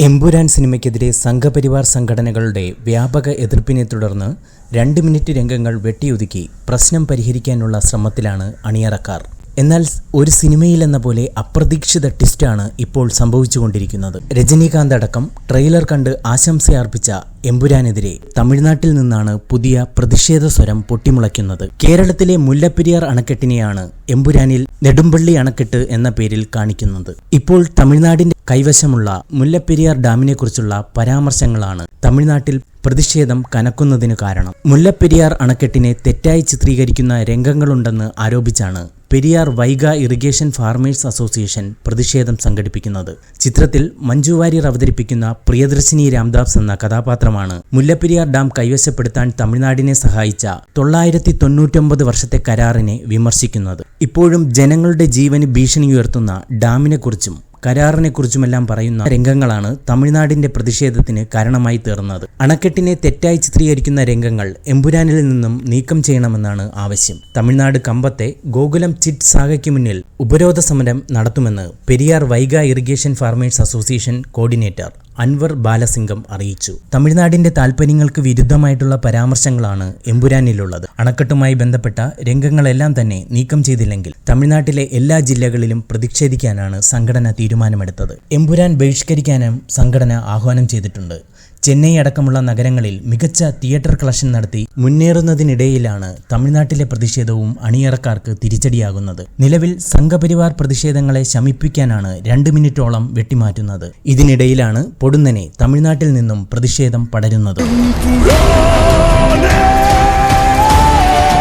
എമ്പുരാൻ സിനിമയ്ക്കെതിരെ സംഘപരിവാർ സംഘടനകളുടെ വ്യാപക എതിർപ്പിനെ തുടർന്ന് 2 മിനിറ്റ് രംഗങ്ങൾ വെട്ടിയൊതുക്കി പ്രശ്നം പരിഹരിക്കാനുള്ള ശ്രമത്തിലാണ് അണിയറക്കാർ. എന്നാൽ ഒരു സിനിമയിലെന്ന പോലെ അപ്രതീക്ഷിത ട്വിസ്റ്റാണ് ഇപ്പോൾ സംഭവിച്ചുകൊണ്ടിരിക്കുന്നത്. രജനീകാന്ത് അടക്കം ട്രെയിലർ കണ്ട് ആശംസയർപ്പിച്ച എമ്പുരാനെതിരെ തമിഴ്നാട്ടിൽ നിന്നാണ് പുതിയ പ്രതിഷേധ സ്വരം പൊട്ടിമുളയ്ക്കുന്നത്. കേരളത്തിലെ മുല്ലപ്പെരിയാർ അണക്കെട്ടിനെയാണ് എമ്പുരാനിൽ നെടുമ്പള്ളി അണക്കെട്ട് എന്ന പേരിൽ കാണിക്കുന്നത്. ഇപ്പോൾ തമിഴ്നാടിന്റെ കൈവശമുള്ള മുല്ലപ്പെരിയാർ ഡാമിനെക്കുറിച്ചുള്ള പരാമർശങ്ങളാണ് തമിഴ്നാട്ടിൽ പ്രതിഷേധം കനക്കുന്നതിന് കാരണം. മുല്ലപ്പെരിയാർ അണക്കെട്ടിനെ തെറ്റായി ചിത്രീകരിക്കുന്ന രംഗങ്ങളുണ്ടെന്ന് ആരോപിച്ചാണ് Periyar Vaigai irrigation farmers association പ്രതിഷേധം സംഘടിപ്പിക്കുന്നത്. ചിത്രത്തിൽ മഞ്ജു വാര്യർ അവതരിപ്പിക്കുന്ന പ്രിയദർശിനി രാംദാസ് എന്ന കഥാപാത്രമാണ് മുല്ലപ്പെരിയാർ ഡാം കൈവശപ്പെടുത്താൻ തമിഴ്നാടിനെ സഹായിച്ച 999 വർഷത്തെ കരാറിനെ വിമർശിക്കുന്നത്. ഇപ്പോഴും ജനങ്ങളുടെ ജീവന് ഭീഷണിയുയർത്തുന്ന ഡാമിനെക്കുറിച്ചും കരാറിനെക്കുറിച്ചുമെല്ലാം പറയുന്ന രംഗങ്ങളാണ് തമിഴ്നാടിന്റെ പ്രതിഷേധത്തിന് കാരണമായി തീർന്നത്. അണക്കെട്ടിനെ തെറ്റായി ചിത്രീകരിക്കുന്ന രംഗങ്ങൾ എമ്പുരാനിൽ നിന്നും നീക്കം ചെയ്യണമെന്നാണ് ആവശ്യം. തമിഴ്നാട് കമ്പത്തെ ഗോകുലം ചിറ്റ് സാഗയ്ക്ക് മുന്നിൽ ഉപരോധ സമരം നടത്തുമെന്ന് Periyar Vaigai irrigation farmers association coordinator Anwar Balasingam അറിയിച്ചു. തമിഴ്നാടിന്റെ താൽപര്യങ്ങൾക്ക് വിരുദ്ധമായിട്ടുള്ള പരാമർശങ്ങളാണ് എമ്പുരാനിലുള്ളത്. അണക്കെട്ടുമായി ബന്ധപ്പെട്ട രംഗങ്ങളെല്ലാം തന്നെ നീക്കം ചെയ്തില്ലെങ്കിൽ തമിഴ്നാട്ടിലെ എല്ലാ ജില്ലകളിലും പ്രതിഷേധിക്കാനാണ് സംഘടന തീരുമാനമെടുത്തത്. എമ്പുരാൻ ബഹിഷ്കരിക്കാനും സംഘടന ആഹ്വാനം ചെയ്തിട്ടുണ്ട്. ചെന്നൈ അടക്കമുള്ള നഗരങ്ങളിൽ മികച്ച തിയേറ്റർ കളക്ഷൻ നടത്തി മുന്നേറുന്നതിനിടയിലാണ് തമിഴ്നാട്ടിലെ പ്രതിഷേധവും അണിയറക്കാർക്ക് തിരിച്ചടിയാകുന്നത്. നിലവിൽ സംഘപരിവാർ പ്രതിഷേധങ്ങളെ ശമിപ്പിക്കാനാണ് 2 മിനിറ്റോളം വെട്ടിമാറ്റുന്നത്. ഇതിനിടയിലാണ് പൊടുന്നനെ തമിഴ്നാട്ടിൽ നിന്നും പ്രതിഷേധം പടരുന്നത്.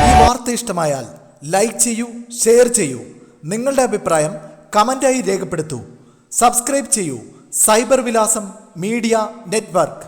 ഈ വാർത്ത ഇഷ്ടമായാൽ ലൈക്ക് ചെയ്യൂ, ഷെയർ ചെയ്യൂ. നിങ്ങളുടെ അഭിപ്രായം കമന്റായി രേഖപ്പെടുത്തൂ. സബ്സ്ക്രൈബ് ചെയ്യൂ സൈബർ വിലാസം മീഡിയ നെറ്റ്വർക്ക്.